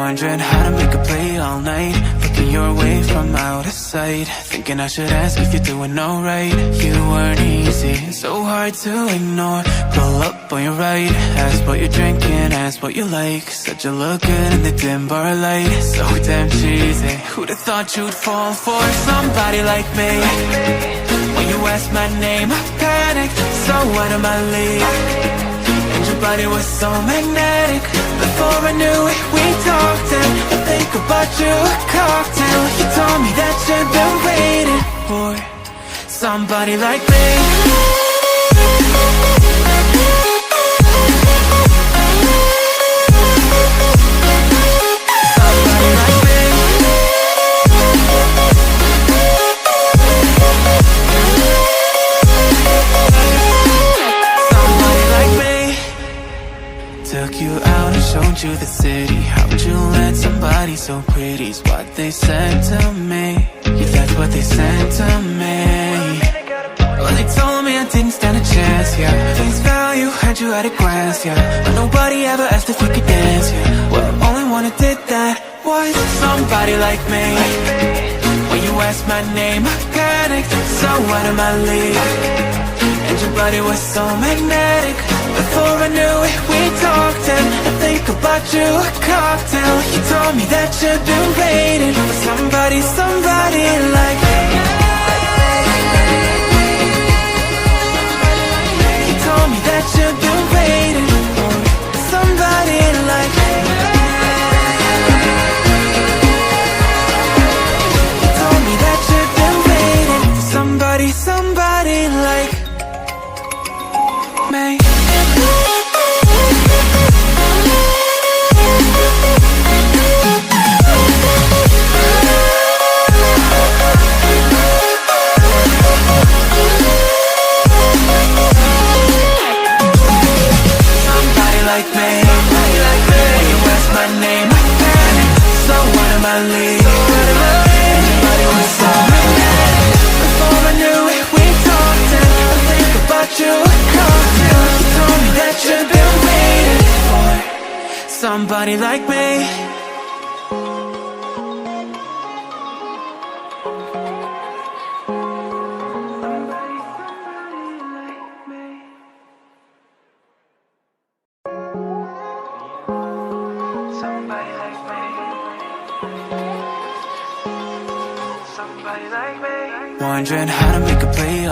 Wondering how to make a play all night, looking your way from out of sight, thinking I should ask if you're doing alright. You weren't easy, so hard to ignore. Pull up on your right, ask what you're drinking, ask what you like. Said you look good in the dim bar light, so damn cheesy. Who'd have thought you'd fall for somebody like me? When you asked my name, I panicked, so out of my league. And your body was so magnetic. Before I knew it, we talked, and I think about you a cocktail. You told me that you've been waiting for somebody like me. Somebody like me. Somebody like me. Took you out and showed you the city. How'd you let somebody so pretty's what they said to me? Yeah, that's what they said to me. Well, they told me I didn't stand a chance, yeah. Face value, had you at a glance, yeah. But nobody ever asked if you could dance, yeah. Well, only one who did that was somebody like me. When you asked my name, I panicked, so out of my league. And your body was so magnetic. Before I knew it, we talked, and I think about you a cocktail. You told me that you've been waiting for somebody, somebody like me. You told me that you've been waiting for somebody like me. You told me that you've been waiting for somebody, somebody like me. Like me, when you asked my name, I panicked, so out of my league. Everybody was so magnetic. Before I knew it, we talked, and I think about you a cocktail. You told me that you've been waiting for somebody like me. Wondering how to make a play